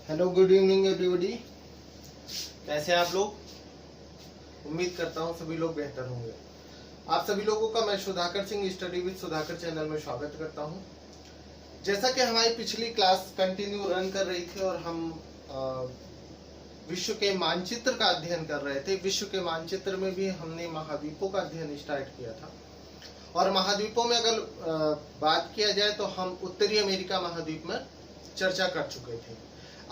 Hello, good evening everybody. कैसे हैं आप लोग? उम्मीद करता हूं सभी लोग बेहतर होंगे। आप सभी लोगों का मैं Sudhakar Singh study with Sudhakar channel में स्वागत करता हूं। जैसा कि हमारी पिछली क्लास कंटिन्यू रन कर रही थी और हम विश्व के मानचित्र का अध्ययन कर रहे थे। विश्व के मानचित्र में भी हमने महाद्वीपों का अध्ययन स्टार्ट किया था और महाद्वीपों में अगर बात किया जाए तो हम उत्तरी अमेरिका महाद्वीप में चर्चा कर चुके थे।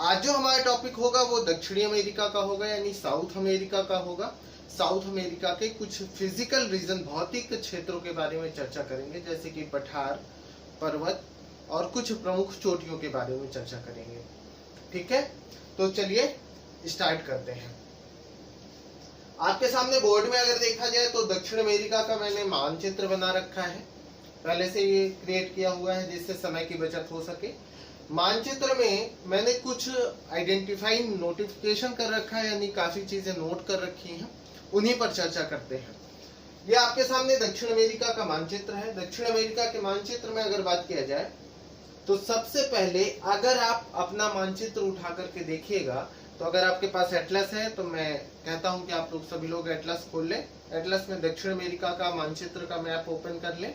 आज जो हमारा टॉपिक होगा वो दक्षिणी अमेरिका का होगा, यानी साउथ अमेरिका का होगा। साउथ अमेरिका के कुछ फिजिकल रीजन, भौतिक क्षेत्रों के बारे में चर्चा करेंगे, जैसे कि पठार, पर्वत और कुछ प्रमुख चोटियों के बारे में चर्चा करेंगे। ठीक है, तो चलिए स्टार्ट करते हैं। आपके सामने बोर्ड में अगर देखा जाए तो दक्षिण अमेरिका का मैंने मानचित्र बना रखा है, पहले से ये क्रिएट किया हुआ है जिससे समय की बचत हो सके। मानचित्र में मैंने कुछ आइडेंटिफाइंग नोटिफिकेशन कर रखा है, यानी काफी चीजें नोट कर रखी हैं, उन्हीं पर चर्चा करते हैं। ये आपके सामने दक्षिण अमेरिका का मानचित्र है। दक्षिण अमेरिका के मानचित्र में अगर बात किया जाए तो सबसे पहले अगर आप अपना मानचित्र उठा करके देखिएगा तो अगर आपके पास एटलस है तो मैं कहता हूं कि आप लोग सभी लोग एटलस खोल लें। एटलस में दक्षिण अमेरिका का मानचित्र का मैप ओपन कर लें,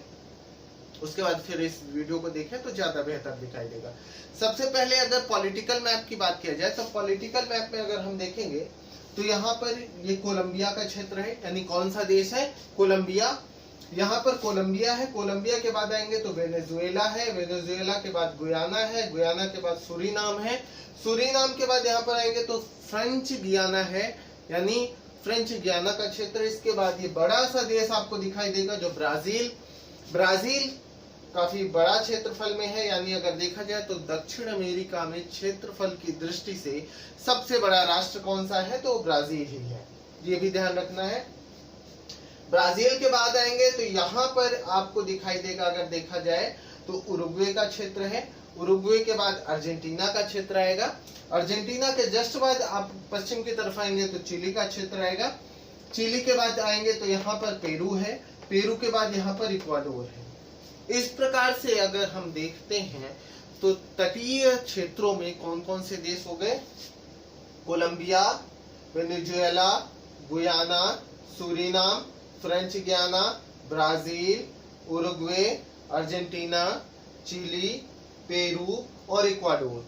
उसके बाद फिर इस वीडियो को देखें तो ज्यादा बेहतर दिखाई देगा। सबसे पहले अगर पॉलिटिकल मैप की बात किया जाए तो पॉलिटिकल मैप में अगर हम देखेंगे तो यहाँ पर ये कोलंबिया का क्षेत्र है, यानी कौन सा देश है? कोलंबिया। यहाँ पर कोलंबिया है। कोलंबिया के बाद आएंगे तो वेनेजुएला है। वेनेजुएला के बाद गुयाना है। गुयाना के बाद सूरीनाम है। सूरीनाम के बाद यहाँ पर आएंगे तो फ्रेंच गियाना है, यानी फ्रेंच गियाना का क्षेत्र। इसके बाद ये बड़ा सा देश आपको दिखाई देगा जो ब्राजील। ब्राजील काफी बड़ा क्षेत्रफल में है, यानी अगर देखा जाए तो दक्षिण अमेरिका में क्षेत्रफल की दृष्टि से सबसे बड़ा राष्ट्र कौन सा है? तो ब्राजील ही है, ये भी ध्यान रखना है। ब्राजील के बाद आएंगे तो यहाँ पर आपको दिखाई देगा, अगर देखा जाए तो उरुग्वे का क्षेत्र है। उरुग्वे के बाद अर्जेंटीना का क्षेत्र आएगा। अर्जेंटीना के जस्ट बाद आप पश्चिम की तरफ आएंगे तो चिली का क्षेत्र आएगा। चिली के बाद आएंगे तो यहाँ पर पेरू है। पेरू के बाद यहाँ पर इक्वाडोर है। इस प्रकार से अगर हम देखते हैं तो तटीय क्षेत्रों में कौन कौन से देश हो गए? Colombia, Venezuela, Guyana, Suriname, French Guiana, Brazil, Uruguay, Argentina, Chile, Peru और इक्वाडोर,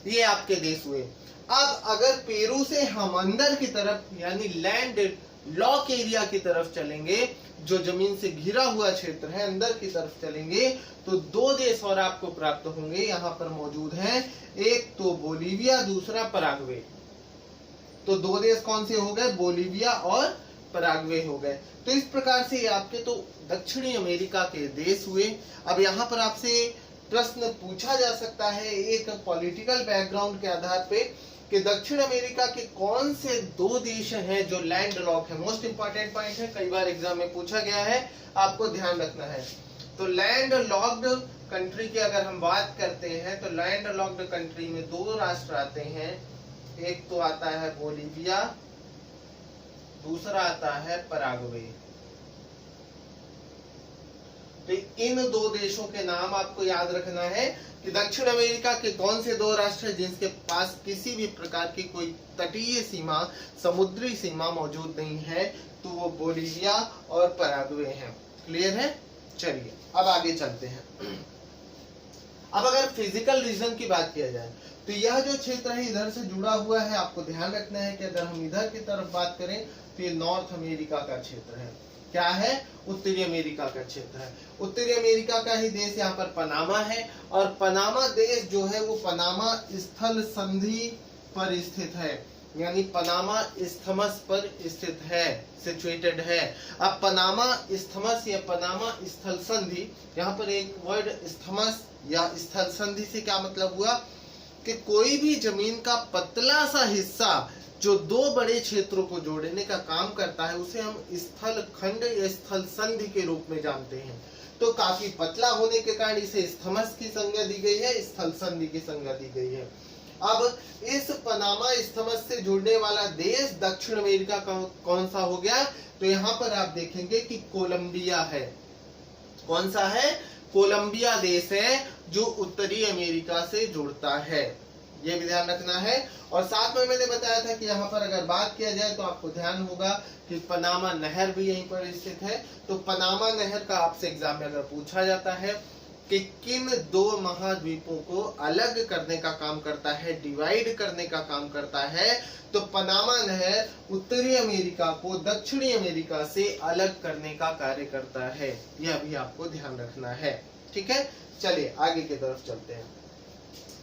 ये आपके देश हुए। अब अगर पेरू से हम अंदर की तरफ, यानी लैंड लॉक एरिया की तरफ चलेंगे, जो जमीन से घिरा हुआ क्षेत्र है, अंदर की तरफ चलेंगे तो दो देश और आपको प्राप्त होंगे, यहाँ पर मौजूद हैं। एक तो बोलीविया, दूसरा पराग्वे। तो दो देश कौन से हो गए? बोलीविया और पराग्वे हो गए। तो इस प्रकार से आपके तो दक्षिणी अमेरिका के देश हुए। अब यहाँ पर आपसे प्रश्न पूछा जा सकता है एक पॉलिटिकल बैकग्राउंड के आधार पे कि दक्षिण अमेरिका के कौन से दो देश हैं जो लैंड लॉक है। मोस्ट इंपॉर्टेंट पॉइंट है, कई बार एग्जाम में पूछा गया है, आपको ध्यान रखना है। तो लैंड लॉक्ड कंट्री की अगर हम बात करते हैं तो लैंड लॉक्ड कंट्री में दो राष्ट्र आते हैं। एक तो आता है बोलीविया, दूसरा आता है पराग्वे। तो इन दो देशों के नाम आपको याद रखना है कि दक्षिण अमेरिका के कौन से दो राष्ट्र हैं जिनके पास किसी भी प्रकार की कोई तटीय सीमा, समुद्री सीमा मौजूद नहीं है, तो वो बोलीविया और पराग्वे हैं। क्लियर है? चलिए अब आगे चलते हैं। अब अगर फिजिकल रीजन की बात किया जाए तो यह जो क्षेत्र है इधर से जुड़ा हुआ है। आपको ध्यान रखना है कि अगर हम इधर की तरफ बात करें तो ये नॉर्थ अमेरिका का क्षेत्र है। क्या है? उत्तरी अमेरिका का क्षेत्र है। उत्तरी अमेरिका का ही देश यहाँ पर पनामा है, और पनामा देश जो है वो पनामा स्थल संधि पर स्थित है, यानी पनामा इस्थमस पर स्थित है, सिचुएटेड है। अब पनामा इस्थमस या पनामा स्थल संधि, यहाँ पर एक वर्ड इस्थमस या स्थल संधि से क्या मतलब हुआ कि कोई भी जमीन का पतला सा हिस्सा जो दो बड़े क्षेत्रों को जोड़ने का काम करता है उसे हम स्थल खंड या स्थल संधि के रूप में जानते हैं। तो काफी पतला होने के कारण इसे स्थमस की संज्ञा दी गई है, स्थल संधि की संज्ञा दी गई है। अब इस पनामा स्थमस से जुड़ने वाला देश दक्षिण अमेरिका का कौन सा हो गया? तो यहाँ पर आप देखेंगे कि कोलंबिया है। कौन सा है? कोलंबिया देश है जो उत्तरी अमेरिका से जुड़ता है। ये भी ध्यान रखना है। और साथ में मैंने बताया था कि यहाँ पर अगर बात किया जाए तो आपको ध्यान होगा कि पनामा नहर भी यहीं पर स्थित है। तो पनामा नहर का आपसे एग्जाम में अगर पूछा जाता है कि किन दो महाद्वीपों को अलग करने का काम करता है, डिवाइड करने का काम करता है, तो पनामा नहर उत्तरी अमेरिका को दक्षिणी अमेरिका से अलग करने का कार्य करता है। यह भी आपको ध्यान रखना है। ठीक है, चलिए आगे की तरफ चलते हैं।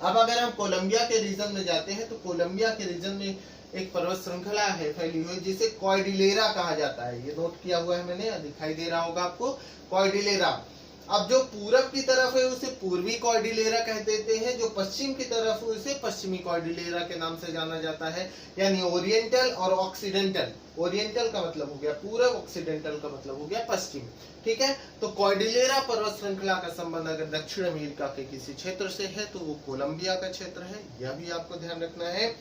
अब अगर हम कोलंबिया के रीजन में जाते हैं तो कोलंबिया के रीजन में एक पर्वत श्रृंखला है फैली हुई जिसे कॉर्डिलेरा कहा जाता है। ये नोट किया हुआ है मैंने, दिखाई दे रहा होगा आपको, कॉर्डिलेरा। अब जो पूरब की तरफ है उसे पूर्वी कॉर्डिलेरा कह देते हैं, जो पश्चिम की तरफ है उसे पश्चिमी कॉर्डिलेरा के नाम से जाना जाता है। यानी ओरिएंटल और ऑक्सीडेंटल। ओरिएंटल का मतलब हो गया पूरब, ऑक्सीडेंटल का मतलब हो गया पश्चिम। ठीक है, तो कॉर्डिलेरा पर्वत श्रृंखला का संबंध अगर दक्षिण अमेरिका के किसी क्षेत्र से है तो वो कोलंबिया का क्षेत्र है। यह भी आपको ध्यान रखना है।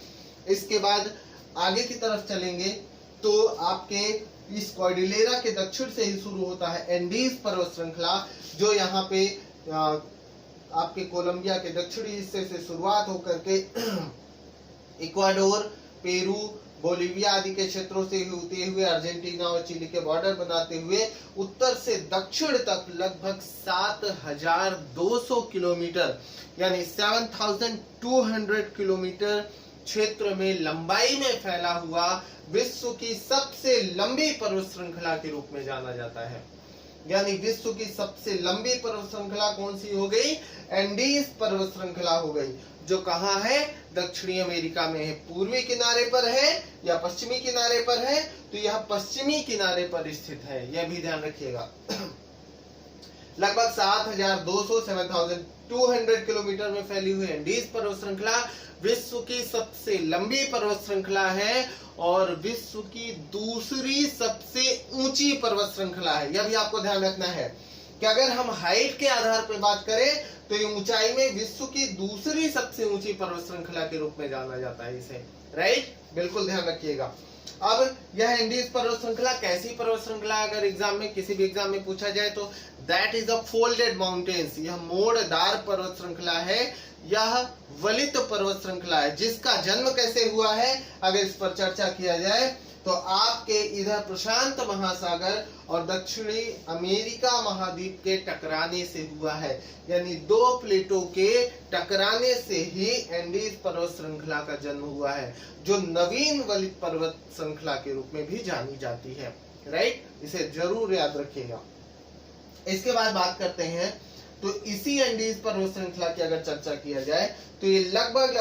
इसके बाद आगे की तरफ चलेंगे तो आपके इस कॉर्डिलेरा के दक्षिण से ही शुरू होता है एंडीज पर्वत श्रृंखला, जो यहाँ पे आपके कोलंबिया के दक्षिणी हिस्से से शुरुआत होकर के इक्वाडोर, पेरू, बोलिविया आदि के क्षेत्रों से होते हुए अर्जेंटीना और चिली के बॉर्डर बनाते हुए उत्तर से दक्षिण तक लगभग 7,200 किलोमीटर यानी 7,200 किलोमीटर क्षेत्र में लंबाई में फैला हुआ विश्व की सबसे लंबी पर्वत श्रृंखला के रूप में जाना जाता है। यानी विश्व की सबसे लंबी पर्वत श्रृंखला कौन सी हो गई? एंडीज पर्वत श्रृंखला हो गई, जो कहाँ है? दक्षिणी अमेरिका में है। पूर्वी किनारे पर है या पश्चिमी किनारे पर है? तो यह पश्चिमी किनारे पर स्थित है, यह भी ध्यान रखिएगा। लगभग 7,200 किलोमीटर में फैली हुई एंडीज पर्वत श्रृंखला विश्व की सबसे लंबी पर्वत श्रृंखला है और विश्व की दूसरी सबसे ऊंची पर्वत श्रृंखला है। यह भी आपको ध्यान रखना है कि अगर हम हाइट के आधार पर बात करें तो ये ऊंचाई में विश्व की दूसरी सबसे ऊंची पर्वत श्रृंखला के रूप में जाना जाता है इसे। राइट, बिल्कुल ध्यान रखिएगा। अब यह एंडीज पर्वत श्रृंखला कैसी पर्वत श्रृंखला, अगर एग्जाम में किसी भी एग्जाम में पूछा जाए तो that is a folded mountains. यह मोड़दार पर्वत श्रृंखला है, यह वलित पर्वत श्रृंखला है। जिसका जन्म कैसे हुआ है अगर इस पर चर्चा किया जाए तो आपके इधर प्रशांत महासागर और दक्षिणी अमेरिका महाद्वीप के टकराने से हुआ है। यानी दो प्लेटों के टकराने से ही एंडीज पर्वत श्रृंखला का जन्म हुआ है, जो नवीन वलित पर्वत श्रृंखला के रूप में भी जानी जाती है। राइट, इसे जरूर याद रखिएगा। इसके बाद बात करते हैं तो इसी एंडीज पर्वत श्रृंखला की अगर चर्चा किया जाए तो ये लगभग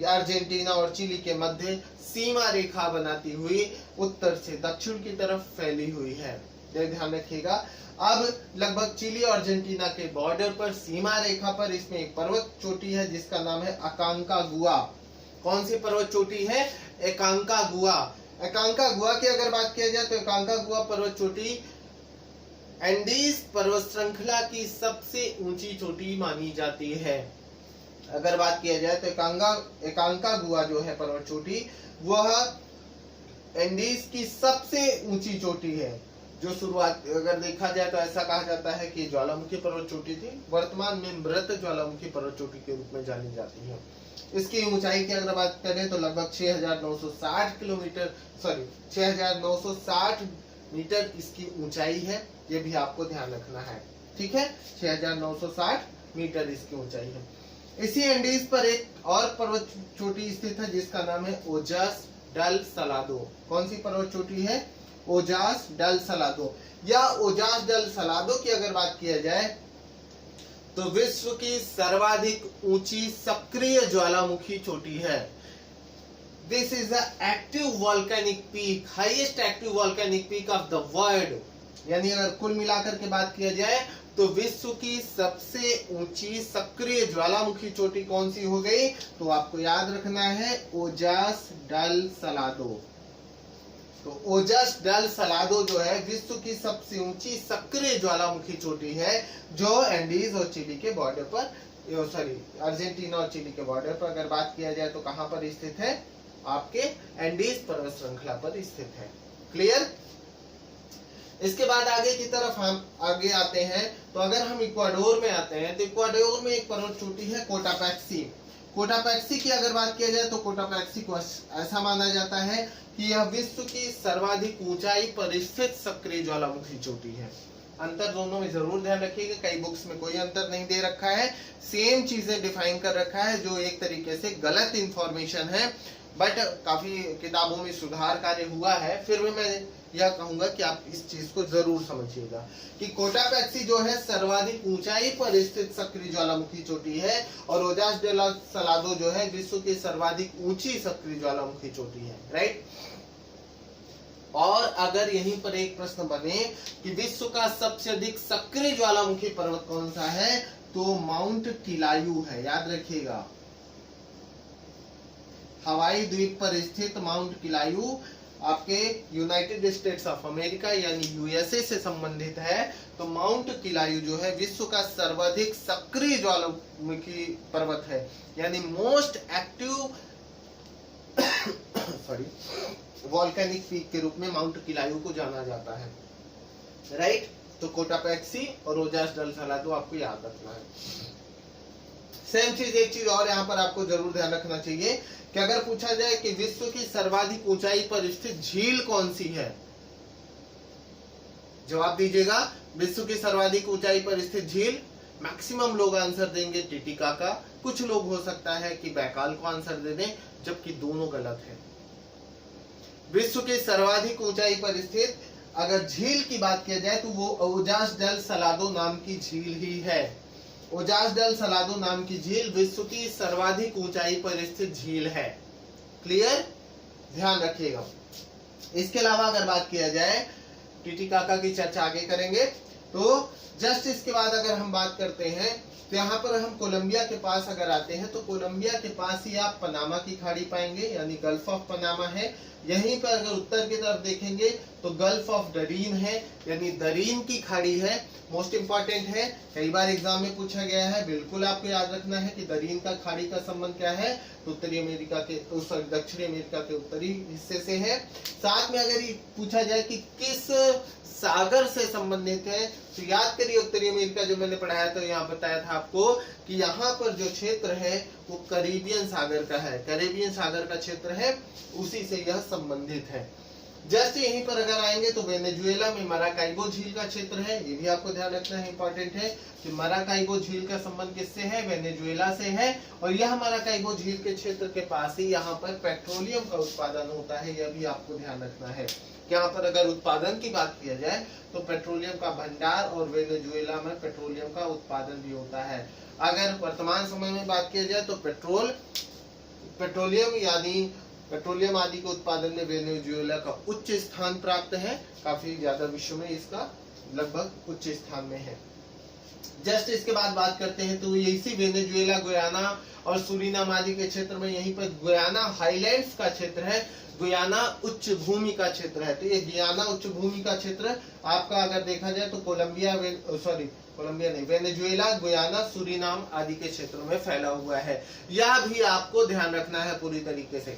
अर्जेंटीना और चिली के मध्य सीमा रेखा बनाती हुई उत्तर से दक्षिण की तरफ फैली हुई है। ध्यान रखिएगा। अब लगभग चिली और अर्जेंटीना के बॉर्डर पर सीमा रेखा पर इसमें एक पर्वत चोटी है जिसका नाम है अकांकागुआ। कौन सी पर्वत चोटी है? अकांकागुआ। अकांकागुआ की अगर बात किया जाए तो अकांकागुआ पर्वत चोटी एंडीज पर्वत श्रृंखला की सबसे ऊंची चोटी मानी जाती है। अगर बात किया जाए तो अकांकागुआ जो है पर्वत चोटी, वह एंडीज की सबसे ऊंची चोटी है। जो शुरुआत अगर देखा जाए तो ऐसा कहा जाता है कि ज्वालामुखी पर्वत चोटी थी, वर्तमान में मृत ज्वालामुखी पर्वत चोटी के रूप में जानी जाती है। इसकी ऊंचाई की अगर बात करें तो लगभग 6,960 मीटर इसकी ऊंचाई है। ये भी आपको ध्यान रखना है। ठीक है, 6,960 मीटर इसकी ऊंचाई है। इसी एंडीज पर एक और पर्वत चोटी स्थित है जिसका नाम है ओजास डल सलादो। कौन सी पर्वत चोटी है? ओजास डल सलादो। या ओजास डल सलादो की अगर बात किया जाए तो विश्व की सर्वाधिक ऊंची सक्रिय ज्वालामुखी चोटी है। This is the active volcanic peak, highest active volcanic peak of the world। यानी अगर कुल मिलाकर के बात किया जाए तो विश्व की सबसे ऊंची सक्रिय ज्वालामुखी चोटी कौन सी हो गई? तो आपको याद रखना है ओजास डल सलादो। तो ओजास डल सलादो जो है विश्व की सबसे ऊंची सक्रिय ज्वालामुखी चोटी है, जो एंडीज और चिली के बॉर्डर पर, अर्जेंटीना और चिली के बॉर्डर पर अगर बात किया जाए तो कहां पर स्थित है? आपके एंडीज पर्वत श्रृंखला पर स्थित है। क्लियर? इसके बाद आगे की तरफ हम आगे आते हैं तो अगर हम इक्वाडोर में आते हैं तो इक्वाडोर में एक पर्वत चोटी है कोटापैक्सी। कोटापैक्सी की अगर बात किया जाए तो कोटापैक्सी को ऐसा माना जाता है कि यह विश्व की सर्वाधिक ऊंचाई पर स्थित सक्रिय ज्वालामुखी चोटी है। अंतर दोनों में जरूर ध्यान रखिएगा, कई बुक्स में कोई अंतर नहीं दे रखा है, सेम चीजें डिफाइन कर रखा है, जो एक तरीके से गलत इंफॉर्मेशन है, बट काफी किताबों में सुधार कार्य हुआ है। फिर भी मैं यह कहूंगा कि आप इस चीज को जरूर समझिएगा कि कोटापैक्सी जो है सर्वाधिक ऊंचाई पर स्थित सक्रिय ज्वालामुखी चोटी है, और रोजास डे ला सलादो जो है विश्व की सर्वाधिक ऊंची सक्रिय ज्वालामुखी चोटी है। राइट। और अगर यहीं पर एक प्रश्न बने कि विश्व का सबसे अधिक सक्रिय ज्वालामुखी पर्वत कौन सा है, तो माउंट किलायू है। याद रखिएगा, हवाई द्वीप पर स्थित माउंट किलायू आपके यूनाइटेड स्टेट्स ऑफ अमेरिका यानी यूएसए से संबंधित है। तो माउंट किलायू जो है विश्व का सर्वाधिक सक्रिय ज्वालामुखी पर्वत है, यानी मोस्ट एक्टिव वॉल्केनिक पीक के रूप में माउंट किलायू को जाना जाता है। राइट। तो कोटापैक्सी और रोजास डल सलादो आपको याद रखना है। सेम चीज, एक चीज और यहाँ पर आपको जरूर ध्यान रखना चाहिए कि अगर पूछा जाए कि विश्व की सर्वाधिक ऊंचाई पर स्थित झील कौन सी है, जवाब दीजिएगा विश्व की सर्वाधिक ऊंचाई पर स्थित झील। मैक्सिमम लोग आंसर देंगे टिटिकाका, कुछ लोग हो सकता है कि बैकाल को आंसर दे दें, जबकि दोनों गलत है। विश्व की सर्वाधिक ऊंचाई पर स्थित अगर झील की बात किया जाए तो वो ओजास डल सलादो नाम की झील ही है। ओजास डल सलादो नाम की झील विश्व की सर्वाधिक ऊंचाई पर स्थित झील है। क्लियर, ध्यान रखिएगा। इसके अलावा अगर बात किया जाए, टिटिकाका की चर्चा आगे करेंगे, तो जस्ट इसके बाद अगर हम बात करते हैं तो यहाँ पर हम कोलंबिया के पास अगर आते हैं तो कोलंबिया के पास ही आप पनामा की खाड़ी पाएंगे, यानी गल्फ ऑफ पनामा है। यहीं पर अगर उत्तर की तरफ देखेंगे तो गल्फ ऑफ डरीन है, यानी दरीन की खाड़ी है। मोस्ट इंपॉर्टेंट है, कई बार एग्जाम में पूछा गया है, बिल्कुल आपको याद रखना है कि दरीन का खाड़ी का संबंध क्या है, तो उत्तरी अमेरिका के दक्षिणी अमेरिका के उत्तरी हिस्से से है। साथ में अगर ये पूछा जाए कि किस सागर से संबंधित है, तो याद करिए उत्तरी अमेरिका जो मैंने पढ़ाया तो यहाँ बताया था आपको कि यहाँ पर जो क्षेत्र है वो कैरेबियन सागर का है, कैरेबियन सागर का क्षेत्र है, उसी से यह संबंधित है। जस्ट यहीं पर अगर आएंगे तो वेनेजुएला में मराकाइबो झील का क्षेत्र है, ये भी आपको ध्यान रखना है, इंपॉर्टेंट है कि मराकाइबो झील का संबंध किससे है, वेनेजुएला से है। और यह मराकाइबो झील के क्षेत्र के पास ही यहाँ पर पेट्रोलियम का उत्पादन होता है, यह भी आपको ध्यान रखना है। यहाँ पर अगर उत्पादन की बात किया जाए तो पेट्रोलियम का भंडार और वेनेजुएला में पेट्रोलियम का उत्पादन भी होता है। अगर वर्तमान समय में बात किया जाए तो पेट्रोलियम यानी पेट्रोलियम आदि के उत्पादन में वेनेजुएला का उच्च स्थान प्राप्त है, काफी ज्यादा विश्व में इसका लगभग उच्च स्थान में है। जस्ट इसके बाद बात करते हैं तो इसी वेनेजुएला, गुयाना और सूरीनाम आदि के क्षेत्र में यहीं पर गुयाना हाईलैंड्स का क्षेत्र है, गुयाना उच्च भूमि का क्षेत्र है। तो ये गुयाना उच्च भूमि का क्षेत्र आपका अगर देखा जाए तो कोलंबिया नहीं, वेनेजुएला, गुयाना, सूरीनाम आदि के क्षेत्रों में फैला हुआ है। यह भी आपको ध्यान रखना है पूरी तरीके से।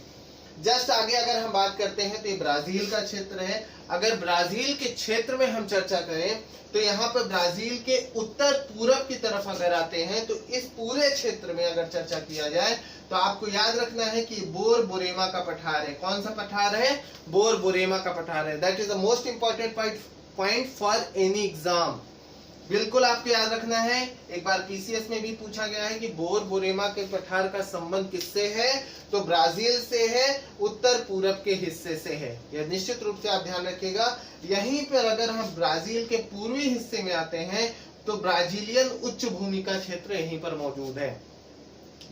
जस्ट आगे अगर हम बात करते हैं तो ये ब्राजील का क्षेत्र है। अगर ब्राजील के क्षेत्र में हम चर्चा करें तो यहाँ पर ब्राजील के उत्तर पूरब की तरफ अगर आते हैं तो इस पूरे क्षेत्र में अगर चर्चा किया जाए तो आपको याद रखना है कि बोर बोरेमा का पठार है। कौन सा पठार है, बोर बोरेमा का पठार है। That is the most important point for any exam, बिल्कुल आपको याद रखना है। एक बार पीसीएस में भी पूछा गया है कि बोर बोरेमा के पठार का संबंध किससे है, तो ब्राजील से है, उत्तर पूरब के हिस्से से है। यह निश्चित रूप से आप ध्यान रखिएगा। यहीं पर अगर हम ब्राजील के पूर्वी हिस्से में आते हैं तो ब्राजीलियन उच्च भूमि का क्षेत्र यहीं पर मौजूद है।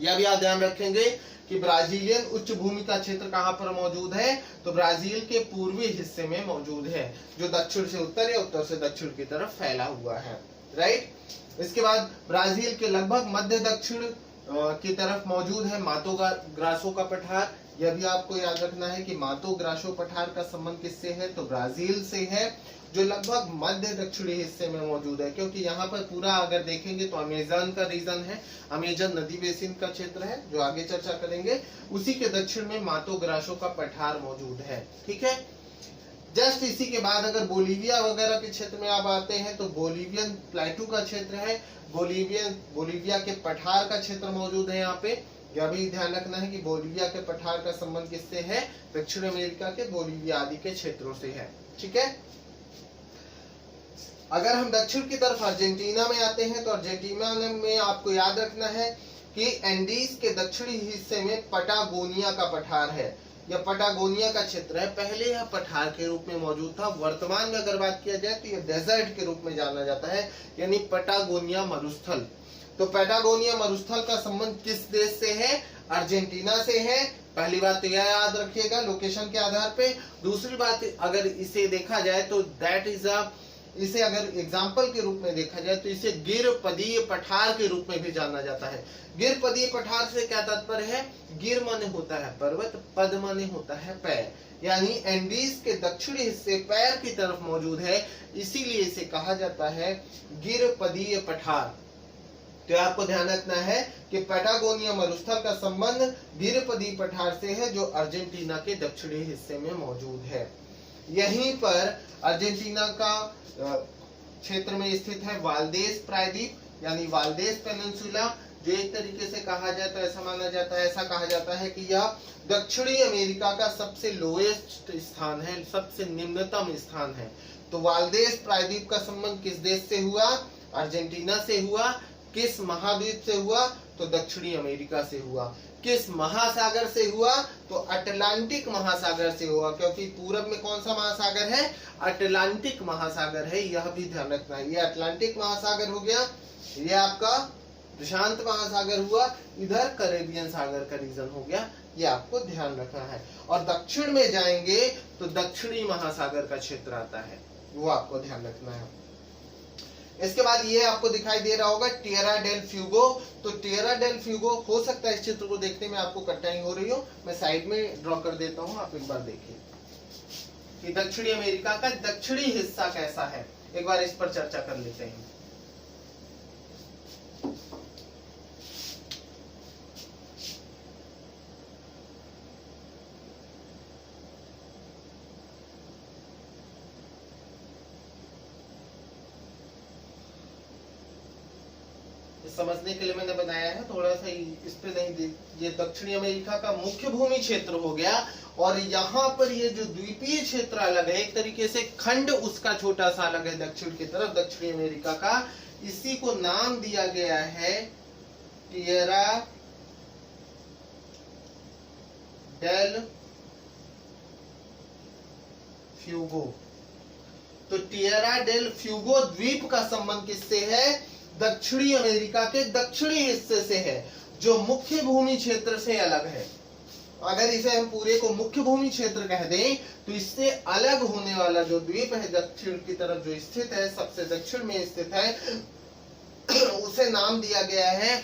यह भी आप ध्यान रखेंगे कि ब्राजीलियन उच्च भूमि का क्षेत्र कहां पर मौजूद है, तो ब्राजील के पूर्वी हिस्से में मौजूद है, जो दक्षिण से उत्तर या उत्तर से दक्षिण की तरफ फैला हुआ है। राइट। इसके बाद ब्राजील के लगभग मध्य दक्षिण की तरफ मौजूद है मातो ग्रासो का पठार। यह भी आपको याद रखना है कि मातो ग्रासो पठार का संबंध किससे है, तो ब्राजील से है, जो लगभग मध्य दक्षिणी हिस्से में मौजूद है। क्योंकि यहाँ पर पूरा अगर देखेंगे तो अमेजन का रीजन है, अमेजन नदी बेसिन का क्षेत्र है, जो आगे चर्चा करेंगे। उसी के दक्षिण में मातो ग्रासो का पठार मौजूद है। ठीक है। जस्ट इसी के बाद अगर बोलीविया वगैरह के क्षेत्र में आप आते हैं तो बोलीवियन प्लेटू का क्षेत्र है, बोलीविया के पठार का क्षेत्र मौजूद है यहाँ पे। यह भी ध्यान रखना है कि बोलिविया के पठार का संबंध किससे है, दक्षिण अमेरिका के बोलिविया आदि के क्षेत्रों से है। ठीक है, अगर हम दक्षिण की तरफ अर्जेंटीना में आते हैं तो अर्जेंटीना में आपको याद रखना है कि एंडीज के दक्षिणी हिस्से में पटागोनिया का पठार है। यह पटागोनिया का क्षेत्र है। पहले यह पठार के रूप में मौजूद था, वर्तमान में अगर बात किया जाए तो यह डेजर्ट के रूप में जाना जाता है, यानी पटागोनिया मरुस्थल। तो पटागोनिया मरुस्थल का संबंध किस देश से है, अर्जेंटीना से है। पहली बात तो यह याद रखिएगा लोकेशन के आधार पे। दूसरी बात, अगर इसे देखा जाए तो दैट इज इसे अगर एग्जाम्पल के रूप में देखा जाए तो इसे गिरपदीय पठार के रूप में भी जाना जाता है। गिरपदीय पठार से क्या तात्पर्य है, गिर माने होता है पर्वत, पद माने होता है पैर, यानी एंडीज के दक्षिणी हिस्से पैर की तरफ मौजूद है, इसीलिए इसे कहा जाता है गिरपदीय पठार। तो आपको ध्यान रखना है कि पैटागोनिया मरुस्थल का संबंध गिरपदीय पठार से है जो अर्जेंटीना के दक्षिणी हिस्से में मौजूद है। यहीं पर अर्जेंटीना का क्षेत्र में स्थित है वाल्देस प्रायद्वीप, यानी वाल्देस पेनिनसुला, जो एक तरीके से कहा जाए तो ऐसा माना जाता है, ऐसा कहा जाता है कि यह दक्षिणी अमेरिका का सबसे लोएस्ट स्थान है, सबसे निम्नतम स्थान है। तो वाल्देस प्रायद्वीप का संबंध किस देश से हुआ, अर्जेंटीना से हुआ। किस महाद्वीप से हुआ, तो दक्षिणी अमेरिका से हुआ। किस महासागर से हुआ, तो अटलांटिक महासागर से हुआ, क्योंकि पूरब में कौन सा महासागर है, अटलांटिक महासागर है, यह भी ध्यान रखना है। ये अटलांटिक महासागर हो गया, ये आपका प्रशांत महासागर हुआ, इधर कैरेबियन सागर का रीजन हो गया, ये आपको ध्यान रखना है। और दक्षिण में जाएंगे तो दक्षिणी महासागर का क्षेत्र आता है, वो आपको ध्यान रखना है। इसके बाद ये आपको दिखाई दे रहा होगा टिएरा डेल फ्यूगो। तो टिएरा डेल फ्यूगो, हो सकता है इस चित्र को देखने में आपको कठिनाई हो रही हो, मैं साइड में ड्रॉ कर देता हूं, आप एक बार देखिए कि दक्षिणी अमेरिका का दक्षिणी हिस्सा कैसा है। एक बार इस पर चर्चा कर लेते हैं। समझने के लिए मैंने बनाया है, थोड़ा सा इस पे नहीं, ये दक्षिणी अमेरिका का मुख्य भूमि क्षेत्र हो गया, और यहाँ पर ये जो द्वीपीय क्षेत्र अलग है, एक तरीके से खंड उसका छोटा सा अलग है दक्षिण की तरफ, दक्षिणी अमेरिका का। इसी को नाम दिया गया है टिएरा डेल फ्यूगो। तो टिएरा डेल फ्यूगो द्वीप का संबंध किससे है, दक्षिणी अमेरिका के दक्षिणी हिस्से से है, जो मुख्य भूमि क्षेत्र से अलग है। अगर इसे हम पूरे को मुख्य भूमि क्षेत्र कह दें तो इससे अलग होने वाला जो द्वीप है दक्षिण की तरफ जो स्थित है, सबसे दक्षिण में स्थित है, उसे नाम दिया गया है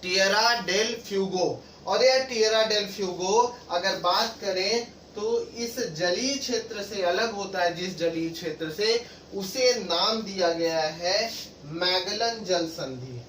टिएरा डेल फ्यूगो। और यह टिएरा डेल फ्यूगो अगर बात करें तो इस जलीय क्षेत्र से अलग होता है, जिस जलीय क्षेत्र से, उसे नाम दिया गया है मैगलन जल संधि।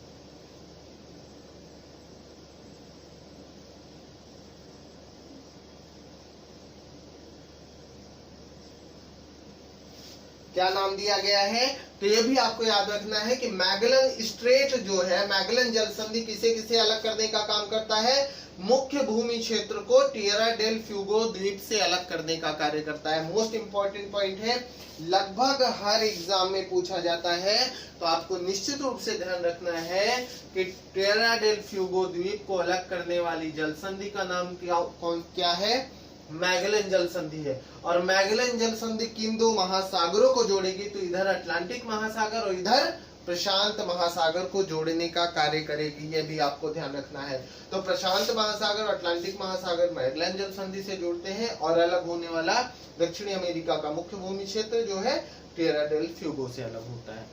क्या नाम दिया गया है, तो ये भी आपको याद रखना है कि मैगलन स्ट्रेट जो है, मैगलन जल संधि किसे किसे अलग करने का काम करता है, मुख्य भूमि क्षेत्र को टिएरा डेल फ्यूगो द्वीप से अलग करने का कार्य करता है। मोस्ट इंपॉर्टेंट पॉइंट है, लगभग हर एग्जाम में पूछा जाता है, तो आपको निश्चित रूप से ध्यान रखना है कि टिएरा डेल फ्यूगो द्वीप को अलग करने वाली जल संधि का नाम क्या है, मैगलन जल संधि है। और मैगलन जल संधि किन दो महासागरों को जोड़ेगी, तो इधर अटलांटिक महासागर और इधर प्रशांत महासागर को जोड़ने का कार्य करेगी, ये भी आपको ध्यान रखना है। तो प्रशांत महासागर और अटलांटिक महासागर मैगलन जल संधि से जुड़ते हैं, और अलग होने वाला दक्षिणी अमेरिका का मुख्य भूमि क्षेत्र जो है टिएरा डेल फ्यूगो से अलग होता है।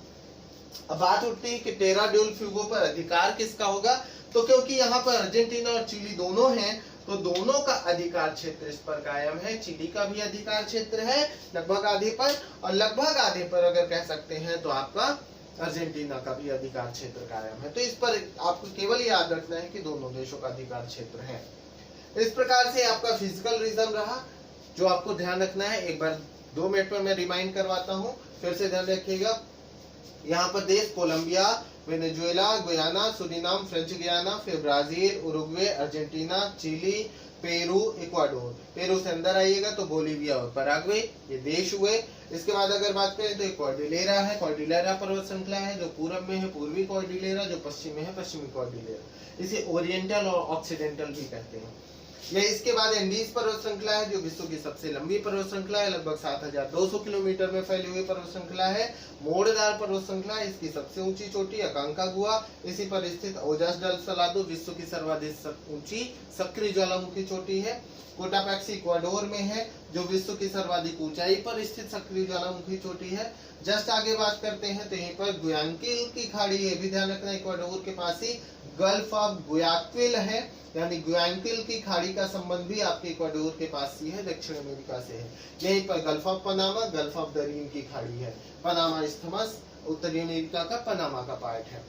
अब बात उठती है कि टिएरा डेल फ्यूगो पर अधिकार किसका होगा, तो क्योंकि यहाँ पर अर्जेंटीना और चिली दोनों हैं, तो दोनों का अधिकार क्षेत्र इस पर कायम है। चिली का भी अधिकार क्षेत्र है लगभग आधे पर, और लगभग आधे पर अगर कह सकते हैं तो आपका अर्जेंटीना का भी अधिकार क्षेत्र कायम है। तो इस पर आपको केवल याद रखना है कि दोनों देशों का अधिकार क्षेत्र है। इस प्रकार से आपका फिजिकल रीजन रहा, जो आपको ध्यान रखना है। एक बार 2 मिनट में मैं रिमाइंड करवाता हूँ, फिर से ध्यान रखिएगा। यहाँ पर देश Colombia, Venezuela, Guyana, Suriname, French Guiana, फिर Brazil, Uruguay, Argentina, Chile, Peru, Ecuador. Peru से अंदर आइएगा तो बोलीविया और पराग्वे, ये देश हुए। इसके बाद अगर बात करें तो कॉर्डिलेरा है, कॉर्डिलेरा पर्वत श्रृंखला है जो पूरब में है पूर्वी कॉर्डिलेरा, जो पश्चिम में है पश्चिमी कॉर्डिलेरा। इसे ओरिएंटल और ऑक्सीडेंटल भी कहते हैं। यह इसके बाद एंडीज पर्वत श्रृंखला है जो विश्व की सबसे लंबी पर्वत श्रृंखला है, लगभग 7200 किलोमीटर में फैली हुई पर्वत श्रृंखला है। मोड़दार पर्वत श्रृंखला, इसकी सबसे ऊंची चोटी अकांकागुआ, इसी पर स्थित ओजास डल सलादो विश्व की सर्वाधिक ऊंची सक्रिय ज्वालामुखी चोटी है। कोटापैक्सी इक्वाडोर में है जो विश्व की सर्वाधिक ऊंचाई पर स्थित सक्रिय ज्वालामुखी चोटी है। जस्ट आगे बात करते हैं तो यहीं पर गुयानकिल की खाड़ी, ये भी ध्यान रखना, इक्वाडोर के पास ही गल्फ ऑफ गुयाक्विल है, यानी गुयानकिल की खाड़ी का संबंध भी आपके इक्वाडोर के पास ही है, दक्षिण अमेरिका से है। यहीं पर gulf of Panama, gulf of Darien की खाड़ी है। पनामा इस्थमस उत्तरी अमेरिका का पनामा का पार्ट है।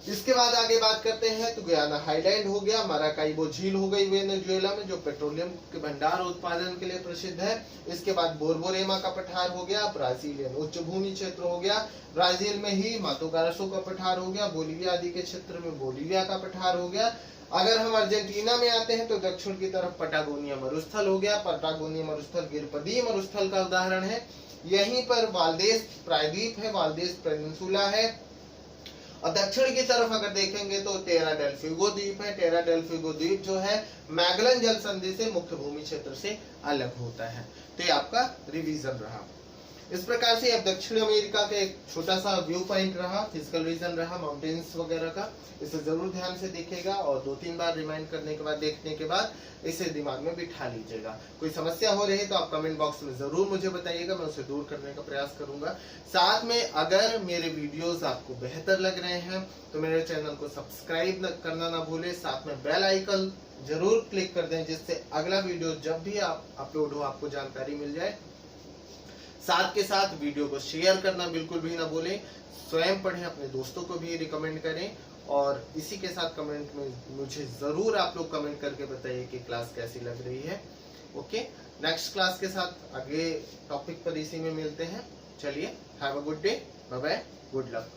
इसके बाद आगे बात करते हैं तो गुयाना हाईलैंड हो गया, माराकाइबो झील हो गई वेनेजुएला में जो पेट्रोलियम के भंडार उत्पादन के लिए प्रसिद्ध है। इसके बाद बोरबोरेमा का पठार हो गया, ब्राजीलियन उच्च भूमि क्षेत्र हो गया, ब्राजील में ही मातो ग्रोसो का पठार हो गया, बोलीविया आदि के क्षेत्र में बोलीविया का पठार हो गया। अगर हम अर्जेंटीना में आते हैं तो दक्षिण की तरफ पटागोनिया मरुस्थल हो गया। पटागोनिया मरुस्थल गिरपदी मरुस्थल का उदाहरण है। यहीं पर वाल्देस प्रायद्वीप है, वाल्देस पेनिनसुला है। और दक्षिण की तरफ अगर देखेंगे तो टेरा डेल फ्यूगो द्वीप है। टेरा डेल फ्यूगो द्वीप जो है मैगलन जल संधि से मुख्य भूमि क्षेत्र से अलग होता है। तो ये आपका रिवीजन रहा। इस प्रकार से अब दक्षिण अमेरिका का एक छोटा सा व्यू पॉइंट रहा, फिजिकल रीजन रहा माउंटेन्स वगैरह का। इसे जरूर ध्यान से देखिएगा और 2-3 बार रिमाइंड करने के बाद देखने के बाद इसे दिमाग में बिठा लीजिएगा। कोई समस्या हो रही है तो आप कमेंट बॉक्स में जरूर मुझे बताइएगा, मैं उसे दूर करने का प्रयास करूंगा। साथ में अगर मेरे वीडियोस आपको बेहतर लग रहे हैं तो मेरे चैनल को सब्सक्राइब करना ना भूले, साथ में बेल आइकन जरूर क्लिक कर दें जिससे अगला वीडियो जब भी आप अपलोड हो आपको जानकारी मिल जाए। साथ के साथ वीडियो को शेयर करना बिल्कुल भी ना भूलें, स्वयं पढ़ें, अपने दोस्तों को भी रिकमेंड करें। और इसी के साथ कमेंट में मुझे जरूर आप लोग कमेंट करके बताइए कि क्लास कैसी लग रही है। ओके, नेक्स्ट क्लास के साथ आगे टॉपिक पर इसी में मिलते हैं। चलिए, have a good day, bye bye, good luck.